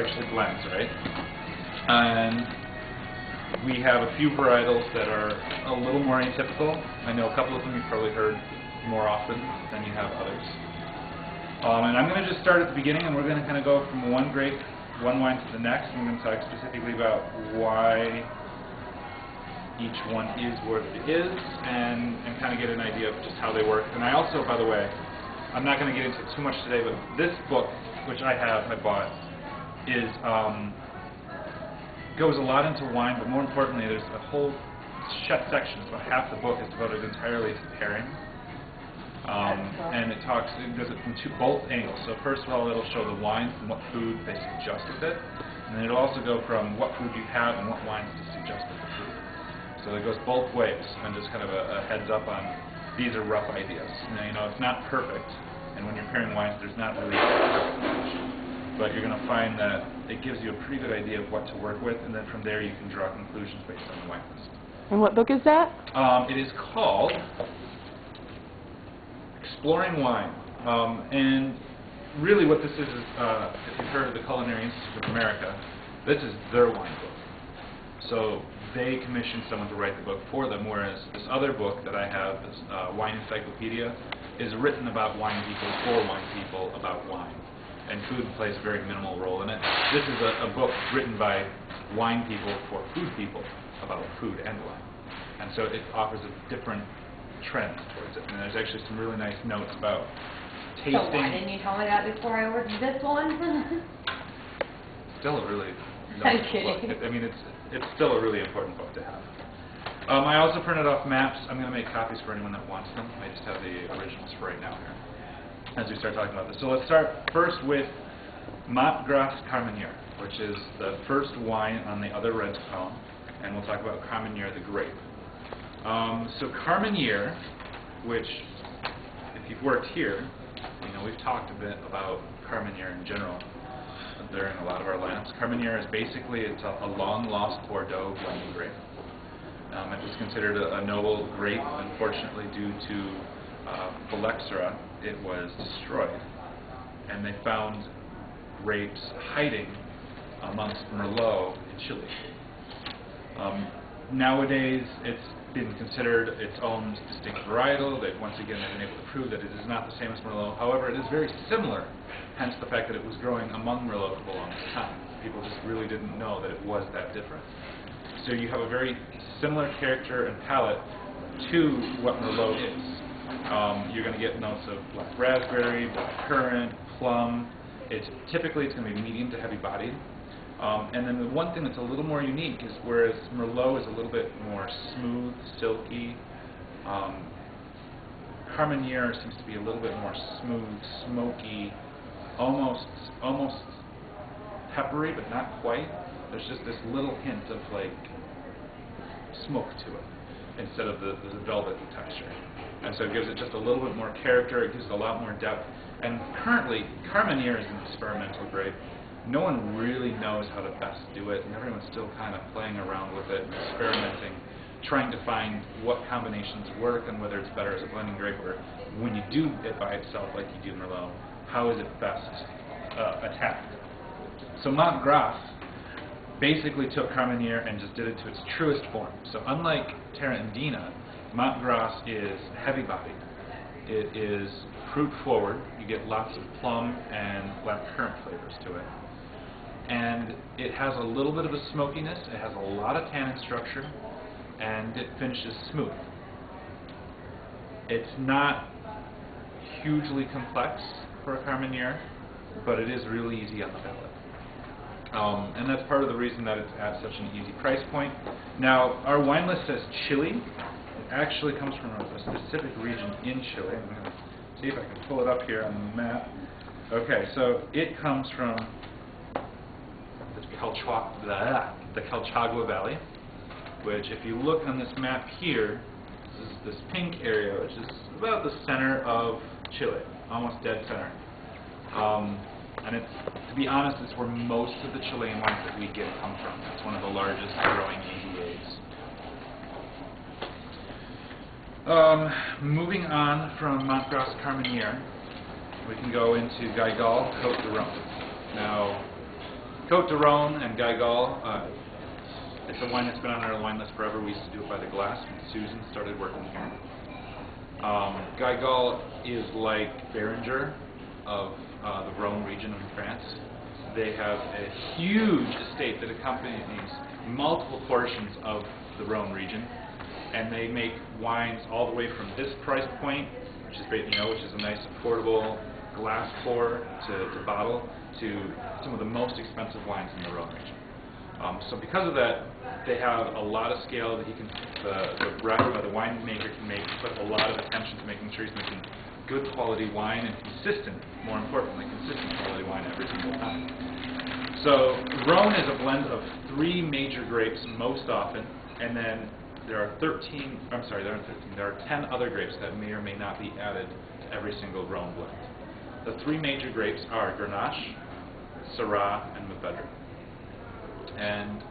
especially blends, right? And we have a few varietals that are a little more atypical. I know a couple of them you've probably heard more often than you have others. And I'm going to just start at the beginning, and we're going to kind of go from one grape, one wine to the next. I'm going to talk specifically about why each one is what it is, and kind of get an idea of just how they work. And I also, by the way, I'm not going to get into too much today, but this book, which I bought, is goes a lot into wine, but more importantly, there's a whole section, about half the book is devoted entirely to pairing. And it does it from both angles. So first of all, it'll show the wines and what food they suggest with it, and then it'll also go from what food you have and what wines to suggest with the food. So it goes both ways, and just kind of a heads up on these are rough ideas. Now, you know, it's not perfect, and when you're pairing wines, there's not really a perfect match. But you're going to find that it gives you a pretty good idea of what to work with, and then from there you can draw conclusions based on the wine list. And what book is that? It is called Exploring Wine. And really what this is if you've heard of the Culinary Institute of America, this is their wine book. So they commissioned someone to write the book for them, whereas this other book that I have, this Wine Encyclopedia, is written about wine people for wine people about wine. And food plays a very minimal role in it. This is a book written by wine people for food people about food and wine. And so it offers a different trend towards it. And there's actually some really nice notes about tasting. So why didn't you tell me that before I ordered this one? Still a really I'm book. kidding. I mean, it's still a really important book to have. I also printed off maps. I'm going to make copies for anyone that wants them. I just have the originals for right now here, as we start talking about this. So let's start first with Mont Gras Carmenere, which is the first wine on the other red column, and we'll talk about Carmenere, the grape. So Carmenere, which, if you've worked here, you know we've talked a bit about Carmenere in general during a lot of our labs. Carmenere is basically, it's a long-lost Bordeaux blending grape. It was considered a noble grape. Unfortunately, due to phylloxera, it was destroyed, and they found grapes hiding amongst Merlot in Chile. Nowadays, it's been considered its own distinct varietal. That once again they've been able to prove that it is not the same as Merlot. However, it is very similar, hence the fact that it was growing among Merlot for the longest time. People just really didn't know that it was that different. So you have a very similar character and palate to what Merlot is. You're going to get notes of black raspberry, black currant, plum. Typically it's going to be medium to heavy bodied. And then the one thing that's a little more unique is whereas Merlot is a little bit more smooth, silky, Carmenere seems to be a little bit more smooth, smoky, almost peppery, but not quite. There's just this little hint of like smoke to it instead of the velvety texture. And so it gives it just a little bit more character, it gives it a lot more depth. And currently, Carmenere is an experimental grape. No one really knows how to best do it, and everyone's still kind of playing around with it and experimenting, trying to find what combinations work and whether it's better as a blending grape, or when you do it by itself like you do Merlot, how is it best attacked. So Mont Gras basically took Carmenere and just did it to its truest form. So unlike Tarantino, Mont Gras is heavy-bodied. It is fruit-forward. You get lots of plum and black currant flavors to it. And it has a little bit of a smokiness. It has a lot of tannin structure, and it finishes smooth. It's not hugely complex for a Carmenere, but it is really easy on the palate. And that's part of the reason that it's at such an easy price point. Now, our wine list says Chile. It actually comes from a specific region in Chile. I'm going to see if I can pull it up here on the map. Okay, so it comes from the Colchagua Valley, which if you look on this map here, this pink area, which is about the center of Chile, almost dead center. And it's, to be honest, it's where most of the Chilean wines that we get come from. It's one of the largest growing AVAs. Moving on from Mont Gras Carmenere, we can go into Guigal Côte de Rhône. Now, Côte de Rhône and Guigal. It's a wine that's been on our wine list forever. We used to do it by the glass when Susan started working here. Guigal is like Beringer of the Rhône region in France. They have a huge estate that accompanies multiple portions of the Rhône region, and they make wines all the way from this price point, which is which is a nice affordable glass pour to bottle, to some of the most expensive wines in the Rhône region. So because of that, they have a lot of scale that the winemaker can make, put a lot of attention to making sure he's making good quality wine and consistent, more importantly, consistent quality wine every single time. So Rhône is a blend of 3 major grapes most often, and then there are 10 other grapes that may or may not be added to every single Rhône blend. The 3 major grapes are Grenache, Syrah, and Mourvedre. And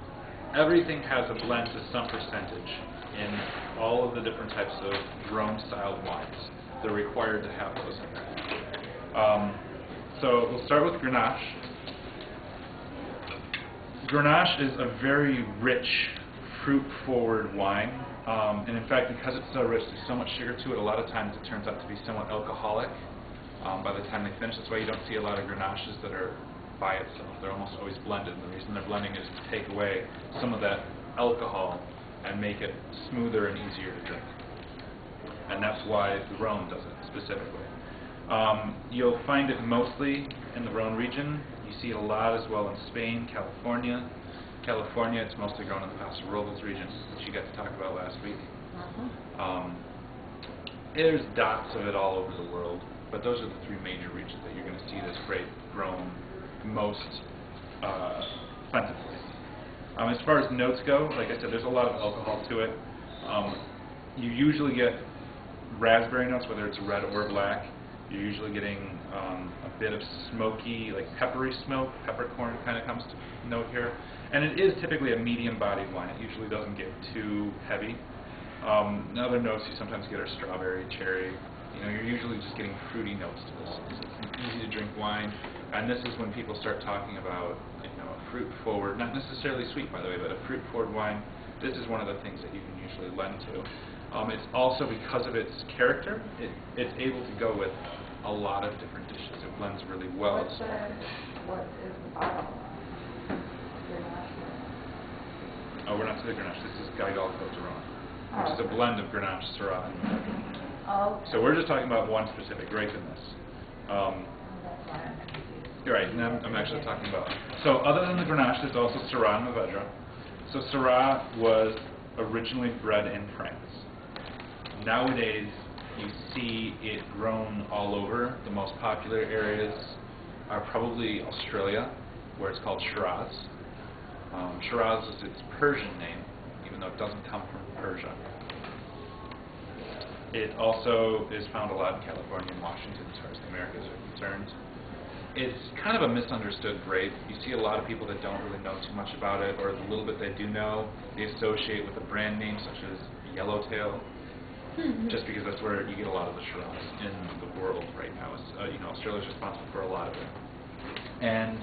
everything has a blend to some percentage in all of the different types of Rhône-styled wines. They're required to have those in there. So we'll start with Grenache. Grenache is a very rich, fruit-forward wine. And in fact, because it's so rich, there's so much sugar to it, a lot of times it turns out to be somewhat alcoholic by the time they finish. That's why you don't see a lot of Grenaches that are by itself. They're almost always blended, and the reason they're blending is to take away some of that alcohol and make it smoother and easier to drink. And that's why the Rhône does it specifically. You'll find it mostly in the Rhône region. You see it a lot as well in Spain, California. California, it's mostly grown in the Paso Robles region, which you got to talk about last week. There's dots of it all over the world, but those are the 3 major regions that you're going to see this grape grown most plentifully. As far as notes go, like I said, there's a lot of alcohol to it. You usually get raspberry notes, whether it's red or black. You're usually getting a bit of smoky, like peppery smoke, peppercorn kind of comes to note here. And it is typically a medium-bodied wine. It usually doesn't get too heavy. Other notes you sometimes get are strawberry, cherry. You're usually just getting fruity notes to this. It's an easy-to-drink wine, and this is when people start talking about, a fruit-forward, not necessarily sweet, by the way, but a fruit-forward wine. This is one of the things that you can usually lend to. It's also, because of its character, it's able to go with a lot of different dishes. It blends really well. What is the bottle? Oh, we're not to the Grenache. This is Guigal Côte de Rhône, which is a blend of Grenache, Syrah, and Mourvedre. Oh. So we're just talking about one specific grape in this. That's why I'm confused. You're right, and I'm actually talking about. So other than the Grenache, there's also Syrah and Mourvedre. So Syrah was originally bred in France. Nowadays, you see it grown all over. The most popular areas are probably Australia, where it's called Shiraz. Shiraz is its Persian name, even though it doesn't come from Persia. It also is found a lot in California and Washington as far as the Americas are concerned. It's kind of a misunderstood grape. You see a lot of people that don't really know too much about it, or the little bit they do know, they associate with a brand name such as Yellowtail, just because that's where you get a lot of the Shiraz in the world right now. Australia's responsible for a lot of it. And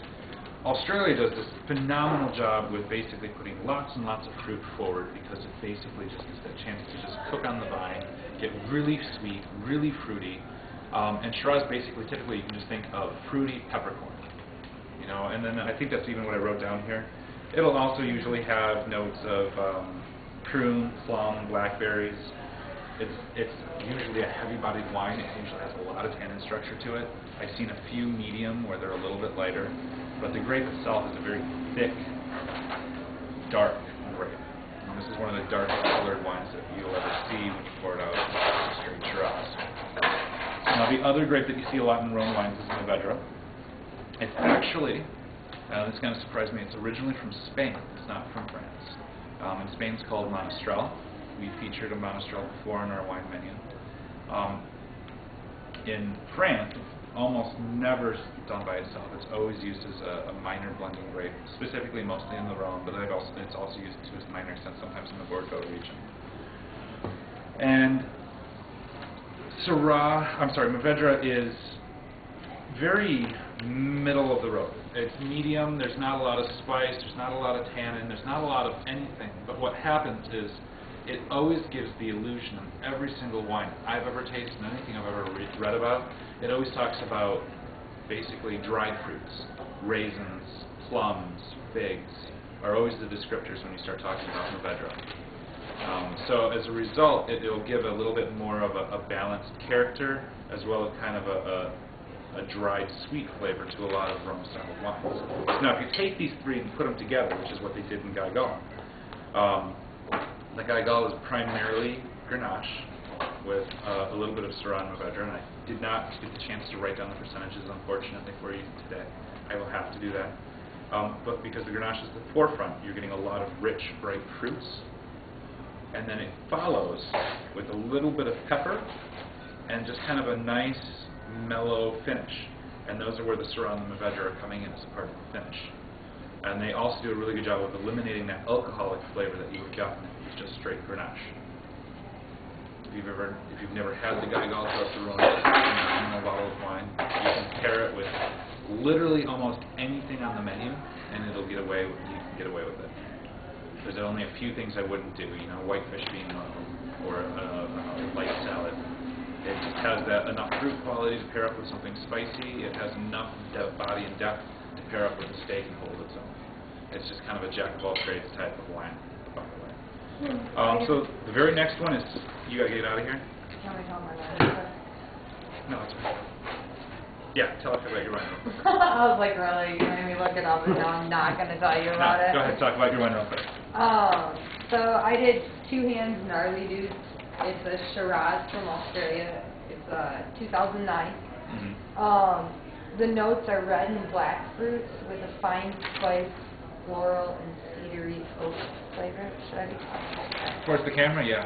Australia does this phenomenal job with basically putting lots and lots of fruit forward, because it basically just is that chance to just cook on the vine, get really sweet, really fruity. And Shiraz basically, typically, you can just think of fruity peppercorn. And then I think that's even what I wrote down here. It'll also usually have notes of prune, plum, blackberries. It's usually a heavy-bodied wine. It usually has a lot of tannin structure to it. I've seen a few medium where they're a little bit lighter, but the grape itself is a very thick, dark grape. And this is one of the darkest colored wines that you'll ever see when you pour it out straight Shiraz. Now the other grape that you see a lot in Rhône wines is Mourvedre. It's actually, this kind of surprised me, it's originally from Spain. It's not from France. In Spain it's called Monastrell. We featured a Monastrell before on our wine menu. In France, it's almost never done by itself. It's always used as a minor blending grape, specifically mostly in the Rhône, but it's also used to its minor extent sometimes in the Bordeaux region. And Mourvedre is very middle of the road. It's medium, there's not a lot of spice, there's not a lot of tannin, there's not a lot of anything. But what happens is it always gives the illusion of every single wine I've ever tasted, and anything I've ever read about, it always talks about basically dried fruits. Raisins, plums, figs are always the descriptors when you start talking about Mourvèdre. So as a result, it'll give a little bit more of a balanced character, as well as kind of a dried sweet flavor to a lot of Rome-style wines. Now, if you take these three and put them together, which is what they did in Gaigal, the Gaigal is primarily Grenache with a little bit of Syrah and Mourvèdre, and I did not get the chance to write down the percentages, unfortunately, for you today. I will have to do that. But because the Grenache is the forefront, you're getting a lot of rich, bright fruits, and then it follows with a little bit of pepper and just kind of a nice, mellow finish. And those are where the Syrah and the Mourvèdre are coming in as a part of the finish. And they also do a really good job of eliminating that alcoholic flavor that you would get with just straight Grenache. If you've never had the Gaigal Rhone in a bottle of wine, you can pair it with literally almost anything on the menu, and you can get away with it. There's only a few things I wouldn't do, whitefish being one of them, or a light salad. It just has that enough fruit quality to pair up with something spicy. It has enough body and depth to pair up with a steak and hold its own. It's just kind of a jack of all trades type of wine, by the way. So the very next one is, you gotta get out of here? Can we tell my wine? No, it's okay. Yeah, tell us about your wine real quick. I was like, really? You made me look it up, and now I'm not going to tell you about it. Go ahead, talk about your wine real quick. So I did Two Hands Gnarly Dudes. It's a Shiraz from Australia. It's 2009. The notes are red and black fruits with a fine spice, floral, and cedary oak flavor. Should I be talking like that? Towards the camera, yeah.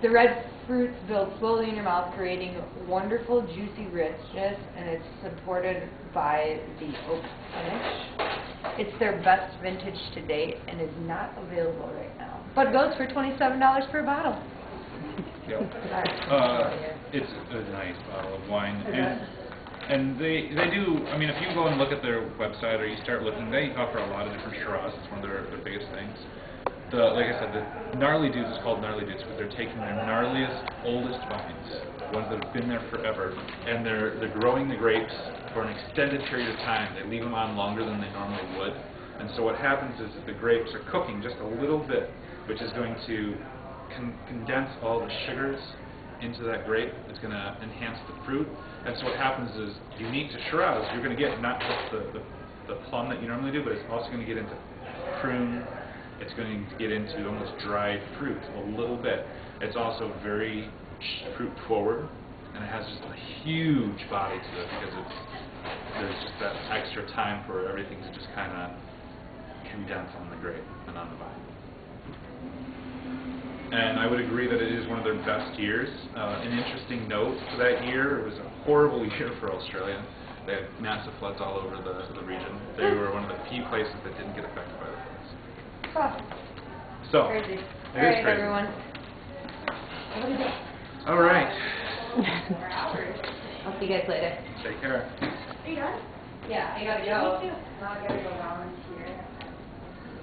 The red fruits build slowly in your mouth, creating wonderful, juicy richness, and it's supported by the oak finish. It's their best vintage to date and is not available right now, but goes for $27 per bottle. Yep. It's a nice bottle of wine. And they do, I mean, if you go and look at their website or you start looking, they offer a lot of different Shiraz. It's one of their biggest things. Like I said, the Gnarly Dudes is called Gnarly Dudes because they're taking their gnarliest, oldest vines, ones that have been there forever, and they're growing the grapes for an extended period of time. They leave them on longer than they normally would. And so what happens is that the grapes are cooking just a little bit, which is going to condense all the sugars into that grape. It's going to enhance the fruit. And so what happens is, unique to Shiraz, you're going to get not just the plum that you normally do, but it's also going to get into prune. It's going to get into almost dried fruit a little bit. It's also very fruit forward, and it has just a huge body to it because there's just that extra time for everything to just kind of condense on the grape and on the vine. And I would agree that it is one of their best years. An interesting note for that year, it was a horrible year for Australia. They had massive floods all over the region. They were one of the few places that didn't get affected by the floods. Huh. So, Crazy. It All right, is crazy. everyone. All right. I'll see you guys later. Take care. Are you done? Yeah, I gotta go. Me too. Now I gotta go volunteer.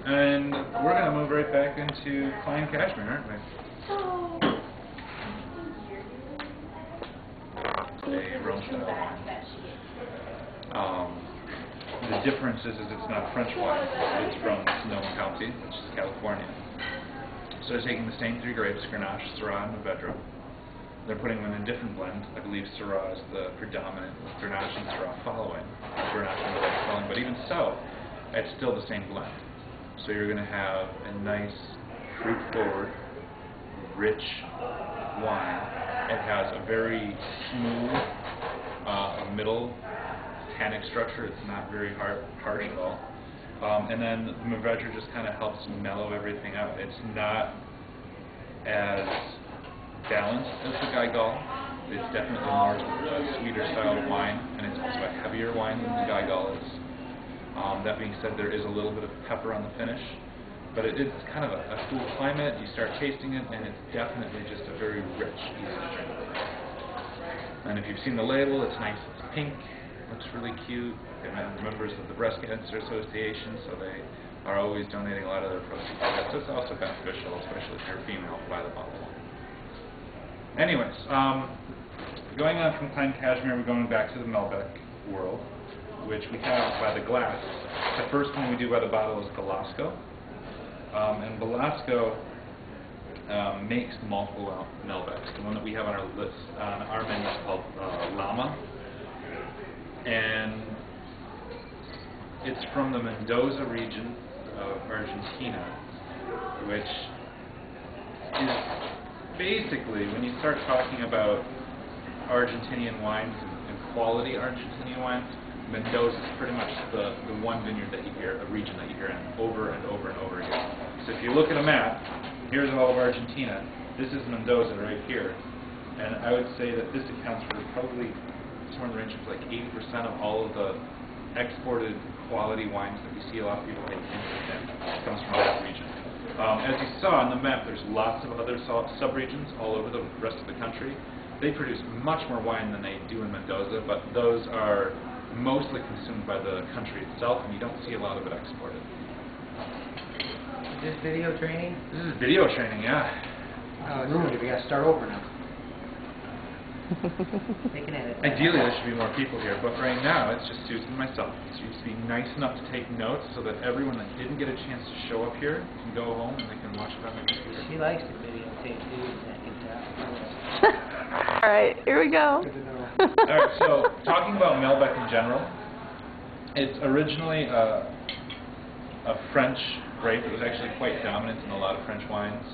And we're going to move right back into Klein Cashmere, aren't we? A Rome style wine. The difference is it's not French wine. It's from Sonoma County, which is California. So they're taking the same three grapes, Grenache, Syrah, and Mourvèdre. They're putting them in a different blend. I believe Syrah is the predominant, with Grenache and Syrah following. Grenache and Mourvèdre following. But even so, it's still the same blend. So you're going to have a nice, fruit-forward, rich wine. It has a very smooth middle tannic structure. It's not very harsh at all. And then the Mourvèdre just kind of helps mellow everything out. It's not as balanced as the Gaigal. It's definitely more sweeter style of wine, and it's also a heavier wine than the Gaigal is. That being said, there is a little bit of pepper on the finish, but it is kind of a cool climate. You start tasting it, and it's definitely just a very rich, easy drink. And if you've seen the label, it's nice, it's pink, looks really cute. They're members of the Breast Cancer Association, so they are always donating a lot of their proceeds. So it's also beneficial, especially if you're a female, to buy the bottle of wine. Anyways, going on from Klein Cashmere, we're going back to the Malbec world, which we have by the glass. The first one we do by the bottle is Belasco. And Belasco makes multiple Malbecs. The one that we have on our list, on our menu, is called Lama. And it's from the Mendoza region of Argentina, which is basically, when you start talking about Argentinian wines and quality Argentinian wines, Mendoza is pretty much the one vineyard that you hear, a region that you hear in over and over and over again. So if you look at a map, here's all of Argentina. This is Mendoza right here. And I would say that this accounts for probably somewhere in the range of like 80% of all of the exported quality wines that we see a lot of people take into comes from that region. As you saw on the map, there's lots of other sub-regions all over the rest of the country. They produce much more wine than they do in Mendoza, but those are mostly consumed by the country itself, and you don't see a lot of it exported. Is this video training? This is video training, yeah. Oh, it's ruined. We got to start over now. Make an edit. Ideally, there should be more people here, but right now it's just Susan and myself. So you should be nice enough to take notes so that everyone that didn't get a chance to show up here can go home and they can watch it on their computer. She likes the videotape too, I can tell. All right, here we go. Alright, so talking about Malbec in general, it's originally a French grape. It was actually quite dominant in a lot of French wines.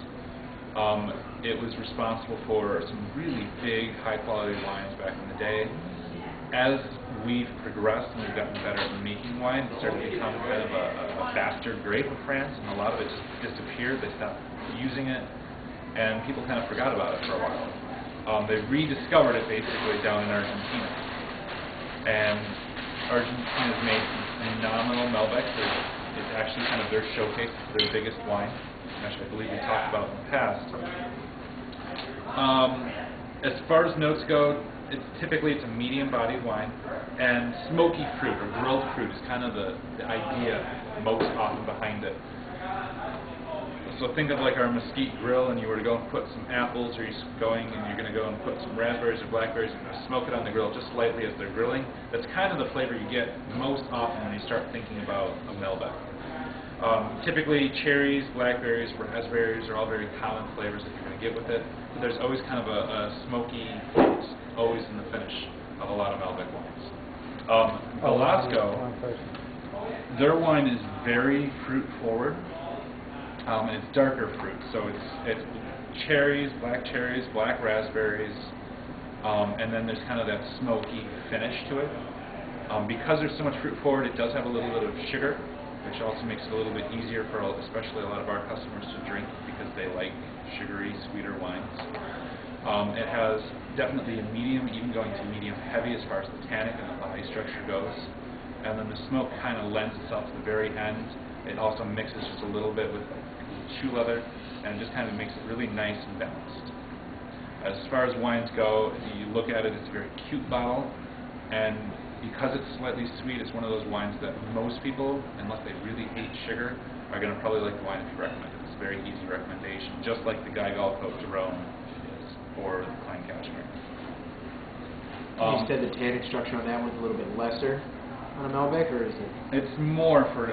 It was responsible for some really big, high-quality wines back in the day. As we've progressed and we've gotten better at making wine, it started to become kind of a bastard grape of France, and a lot of it just disappeared. They stopped using it, and people kind of forgot about it for a while. They rediscovered it basically down in Argentina. And Argentina's made some phenomenal Malbecs. It's actually kind of their showcase, their biggest wine, which I believe we talked about in the past. As far as notes go, it's a medium-bodied wine, and smoky fruit or grilled fruit is kind of the idea most often behind it. So think of like our mesquite grill, and you were to go and put some apples, or you're going and you're going to go and put some raspberries or blackberries and smoke it on the grill just slightly as they're grilling. That's kind of the flavor you get most often when you start thinking about a Malbec. Typically, cherries, blackberries, raspberries are all very common flavors that you're going to get with it. But there's always kind of a smoky fruit always in the finish of a lot of Malbec wines. Belasco, their wine is very fruit forward. And it's darker fruit, so it's cherries, black raspberries, and then there's kind of that smoky finish to it. Because there's so much fruit forward, it does have a little bit of sugar, which also makes it a little bit easier for especially a lot of our customers to drink because they like sugary, sweeter wines. It has definitely a medium, even going to medium heavy as far as the tannic and the body structure goes. And then the smoke kind of lends itself to the very end. It also mixes just a little bit with shoe leather, and it just kind of makes it really nice and balanced. As far as wines go, if you look at it, it's a very cute bottle, and because it's slightly sweet, it's one of those wines that most people, unless they really hate sugar, are going to probably like the wine if you recommend it. It's a very easy recommendation, just like the Guy Gall Cote de Rome is for the Klein Cashmere. You said the tannic structure on that one's a little bit lesser on a Malbec, or is it? It's more for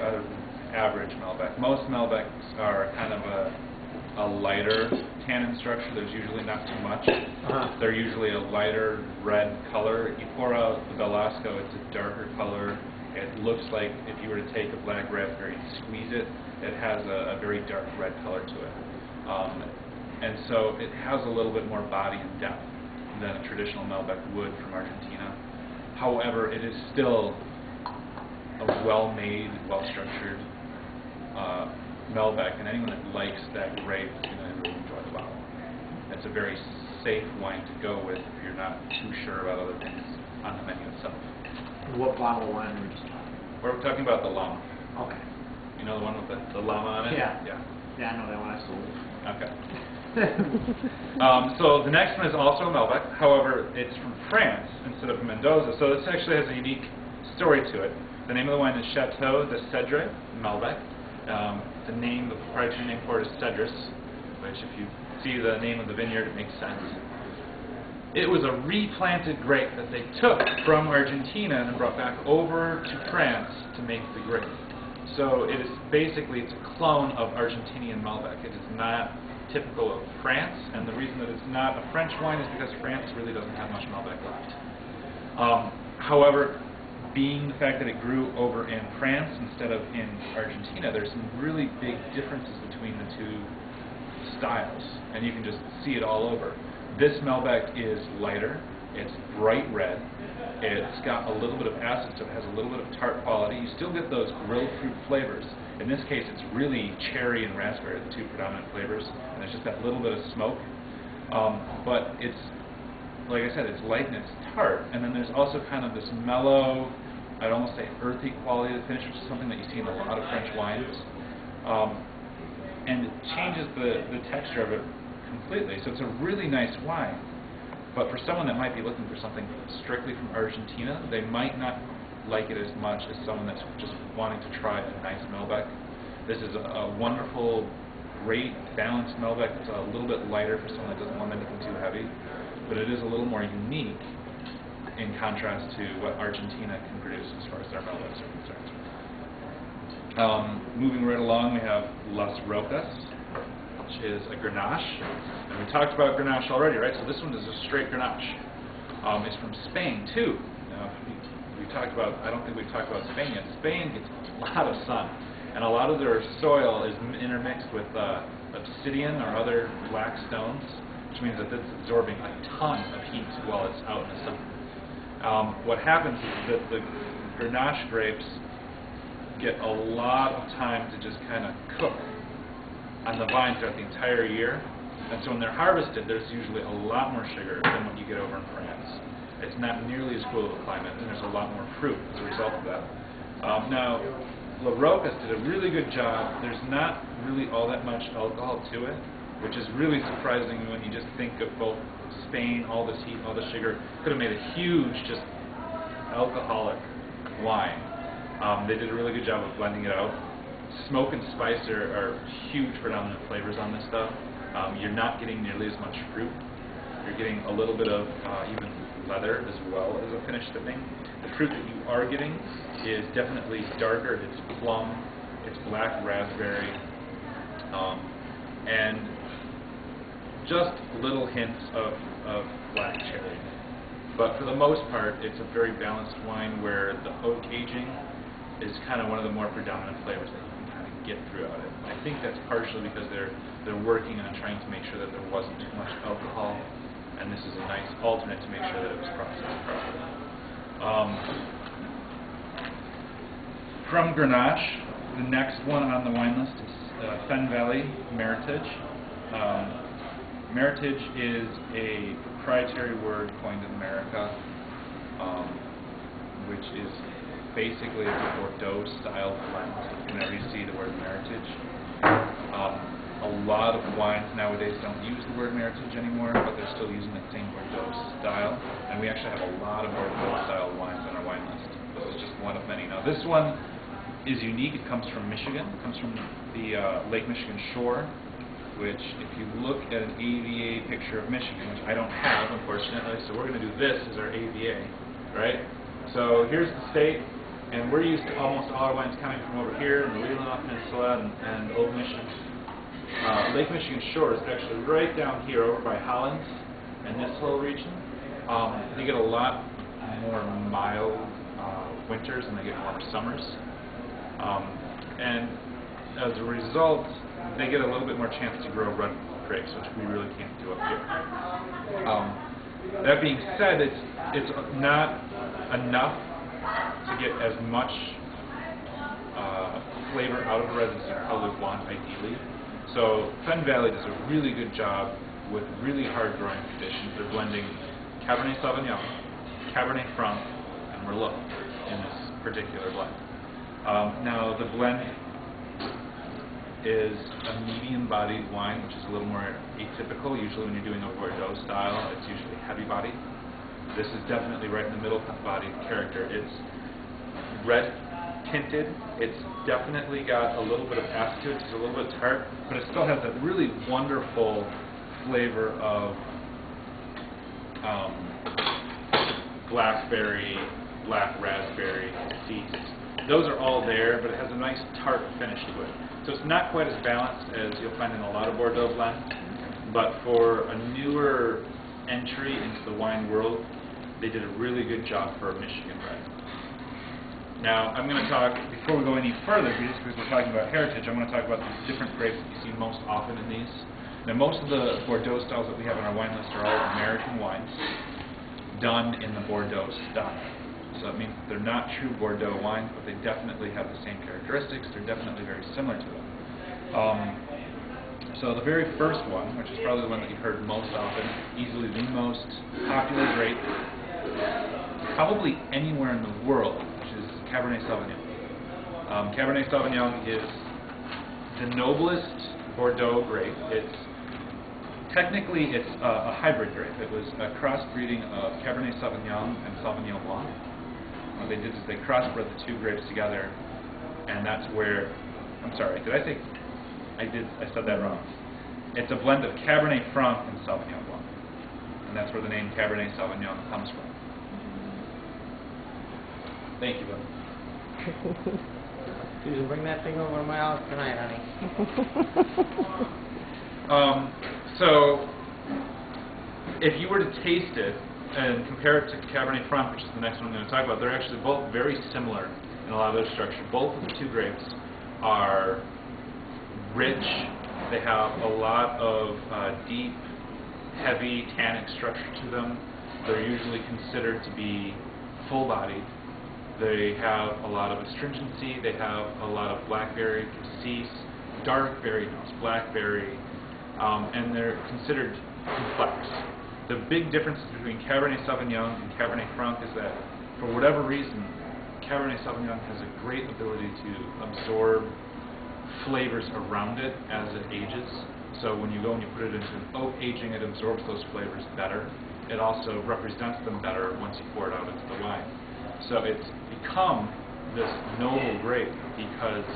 average Malbec. Most Malbecs are kind of a lighter tannin structure. There's usually not too much. They're usually a lighter red color. You pour out the Belasco, it's a darker color. It looks like if you were to take a black raspberry and squeeze it, it has a very dark red color to it. And so it has a little bit more body and depth than a traditional Malbec would from Argentina. However, it is still a well-made, well-structured Malbec, and anyone that likes that grape is going to really enjoy the bottle. It's a very safe wine to go with if you're not too sure about other things on the menu itself. What bottle of wine are we just talking? We're talking about the Lama. Okay. You know the one with the llama on it? Yeah. Yeah. Yeah, I know that one. I sold it. Okay. So the next one is also a Malbec. However, it's from France instead of Mendoza. So this actually has a unique story to it. The name of the wine is Chateau de Cedre Malbec. The name, the proprietary name for it is Cedrus, which if you see the name of the vineyard, it makes sense. It was a replanted grape that they took from Argentina and brought back over to France to make the grape. So it is basically, it's a clone of Argentinian Malbec. It is not typical of France, and the reason that it's not a French wine is because France really doesn't have much Malbec left. However, being the fact that it grew over in France instead of in Argentina, there's some really big differences between the two styles, and you can just see it all over. This Malbec is lighter, it's bright red, it's got a little bit of acid, so it has a little bit of tart quality. You still get those grilled fruit flavors. In this case, it's really cherry and raspberry, the two predominant flavors, and there's just that little bit of smoke. But it's, like I said, it's light and it's tart, and then there's also kind of this mellow, I'd almost say earthy quality to the finish, which is something that you see in a lot of French wines. And it changes the texture of it completely. So it's a really nice wine. But for someone that might be looking for something strictly from Argentina, they might not like it as much as someone that's just wanting to try a nice Malbec. This is a wonderful, great, balanced Malbec. It's a little bit lighter for someone that doesn't want anything too heavy. But it is a little more unique in contrast to what Argentina can produce as far as their Malbecs are concerned. Moving right along, we have Las Rocas, which is a Grenache. And we talked about Grenache already, right? So this one is a straight Grenache. It's from Spain, too. Now, we talked about, I don't think we've talked about Spain yet. Spain gets a lot of sun, and a lot of their soil is intermixed with obsidian or other black stones, which means that it's absorbing a ton of heat while it's out in the sun. What happens is that the Grenache grapes get a lot of time to just kind of cook on the vine throughout the entire year, and so when they're harvested, there's usually a lot more sugar than what you get over in France. It's not nearly as cool of a climate, and there's a lot more fruit as a result of that. Now, La Rocas did a really good job. There's not really all that much alcohol to it, which is really surprising when you just think of both Spain, all this heat, all the sugar. Could have made a huge, just alcoholic wine. They did a really good job of blending it out. Smoke and spice are huge predominant flavors on this stuff. You're not getting nearly as much fruit. You're getting a little bit of even leather as well as a finished thing. The fruit that you are getting is definitely darker. It's plum, it's black raspberry, and just little hints of black cherry. But for the most part, it's a very balanced wine where the oak aging is kind of one of the more predominant flavors that you can kind of get throughout it. I think that's partially because they're working on trying to make sure that there wasn't too much alcohol, and this is a nice alternate to make sure that it was processed properly. From Grenache, the next one on the wine list is Fen Valley Meritage. Meritage is a proprietary word coined in America, which is basically a Bordeaux-style blend whenever you see the word Meritage. A lot of wines nowadays don't use the word Meritage anymore, but they're still using the same Bordeaux style, and we actually have a lot of Bordeaux-style wines on our wine list. This is just one of many. Now this one is unique. It comes from Michigan. It comes from the Lake Michigan shore, which if you look at an AVA picture of Michigan, which I don't have, unfortunately, so we're going to do this as our AVA, right? So here's the state, and we're used to almost all our wines coming from over here in the Leelanau Peninsula and Old Michigan. Lake Michigan shore is actually right down here over by Holland and this whole region. They get a lot more mild winters and they get warm summers. And as a result, they get a little bit more chance to grow red grapes, which we really can't do up here. That being said, it's not enough to get as much flavor out of the red as you probably want ideally. So Fen Valley does a really good job with really hard growing conditions. They're blending Cabernet Sauvignon, Cabernet Franc, and Merlot in this particular blend. Now the blend is a medium-bodied wine, which is a little more atypical. Usually when you're doing a Bordeaux style, it's usually heavy-bodied. This is definitely right in the middle-bodied character. It's red tinted. It's definitely got a little bit of acid to it. It's a little bit tart, but it still has that really wonderful flavor of blackberry, black raspberry, cease. Those are all there, but it has a nice tart finish to it. So it's not quite as balanced as you'll find in a lot of Bordeaux blends, but for a newer entry into the wine world, they did a really good job for a Michigan red. Now, I'm going to talk, before we go any further, just because we're talking about heritage, I'm going to talk about the different grapes that you see most often in these. Now, most of the Bordeaux styles that we have on our wine list are all American wines done in the Bordeaux style. So it means they're not true Bordeaux wines, but they definitely have the same characteristics. They're definitely very similar to them. So the very first one, which is probably the one that you've heard most often, easily the most popular grape, probably anywhere in the world, which is Cabernet Sauvignon. Cabernet Sauvignon is the noblest Bordeaux grape. Technically, it's a hybrid grape. It was a crossbreeding of Cabernet Sauvignon and Sauvignon Blanc. What they did is they crossbred the two grapes together, and that's where, I'm sorry, I said that wrong. It's a blend of Cabernet Franc and Sauvignon Blanc, and that's where the name Cabernet Sauvignon comes from. Thank you, Bill. Susan, bring that thing over to my house tonight, honey. So, if you were to taste it and compare it to Cabernet Franc, which is the next one I'm going to talk about, they're actually both very similar in a lot of their structure. Both of the two grapes are rich. They have a lot of deep, heavy tannic structure to them. They're usually considered to be full-bodied. They have a lot of astringency. They have a lot of blackberry, cassis, dark berry notes, blackberry, and they're considered complex. The big difference between Cabernet Sauvignon and Cabernet Franc is that, for whatever reason, Cabernet Sauvignon has a great ability to absorb flavors around it as it ages. So when you go and you put it into an oak aging, it absorbs those flavors better. It also represents them better once you pour it out into the wine. So it's become this noble grape because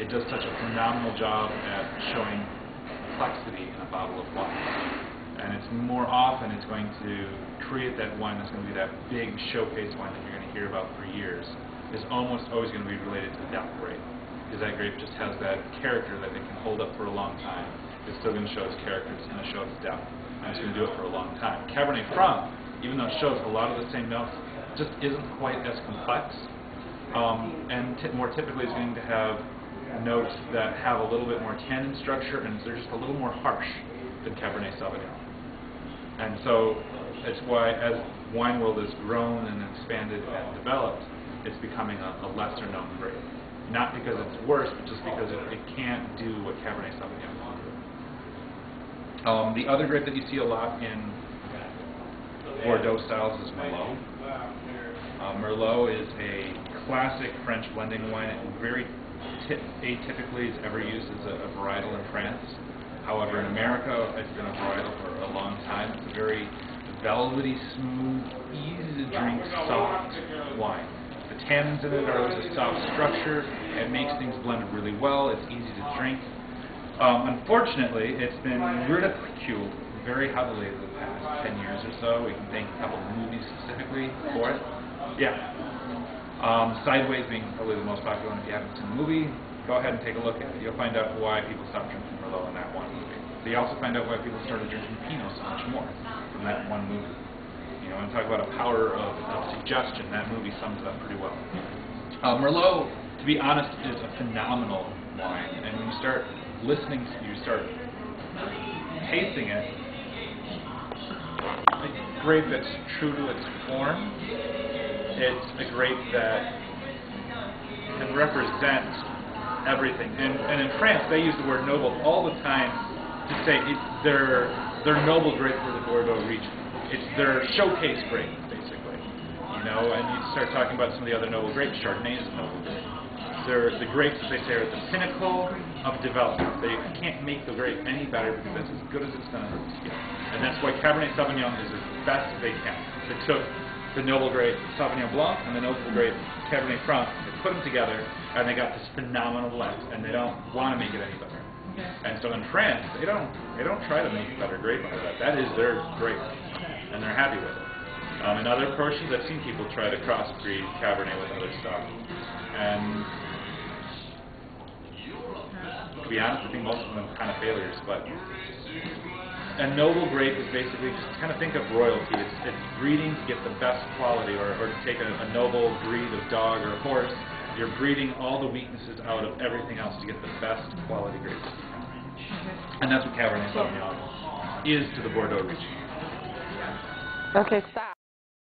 it does such a phenomenal job at showing complexity in a bottle of wine. And it's more often it's going to create that wine that's going to be that big showcase wine that you're going to hear about for years. Is almost always going to be related to that grape, because that grape just has that character that it can hold up for a long time. It's still going to show its character, it's going to show its depth, and it's going to do it for a long time. Cabernet Franc, even though it shows a lot of the same notes, just isn't quite as complex, and more typically is going to have notes that have a little bit more tannin structure, and they're just a little more harsh than Cabernet Sauvignon. And so it's why, as wine world has grown and expanded and developed, it's becoming a lesser known grape. Not because it's worse, but just because it can't do what Cabernet Sauvignon can do. The other grape that you see a lot in Bordeaux styles is Merlot. Merlot is a classic French blending wine. It very atypically is ever used as a varietal in France. However, in America, it's been a varietal for a long time. It's a very velvety, smooth, easy to drink, soft wine. The tannins in it are always a soft structure. It makes things blend really well. It's easy to drink. Unfortunately, it's been ridiculed very heavily in the past 10 years or so. We can thank a couple of movies specifically for it. Yeah. Sideways being probably the most popular one. If you haven't seen the movie, go ahead and take a look at it. You'll find out why people stopped drinking Merlot in that one movie. So you also find out why people started drinking Pinot so much more from that one movie. You know, and talk about a power of suggestion. That movie sums it up pretty well. Merlot, to be honest, is a phenomenal wine. And when you start listening, you start tasting it, it's a grape that's true to its form. It's a grape that can represent everything. And in France, they use the word noble all the time to say they're noble grape for the Bordeaux region. It's their showcase grape, basically. You know, and you start talking about some of the other noble grapes. Chardonnay is a noble grape. the grapes, as they say, are at the pinnacle of development. They can't make the grape any better because that's as good as it's going to get. And that's why Cabernet Sauvignon is as best as they can. They took the noble grape Sauvignon Blanc and the noble grape Cabernet Franc, they put them together, and they got this phenomenal blend, and they don't want to make it any better. And so in France, they don't try to make better grape out of that. That is their grape, and they're happy with it. In other portions, I've seen people try to crossbreed Cabernet with other stuff, and to be honest, I think most of them are kind of failures. But a noble grape is basically, just kind of think of royalty. It's breeding to get the best quality, or to take a noble breed of dog or horse. You're breeding all the weaknesses out of everything else to get the best quality grapes. And that's what Cabernet Sauvignon is to the Bordeaux region. Okay, stop.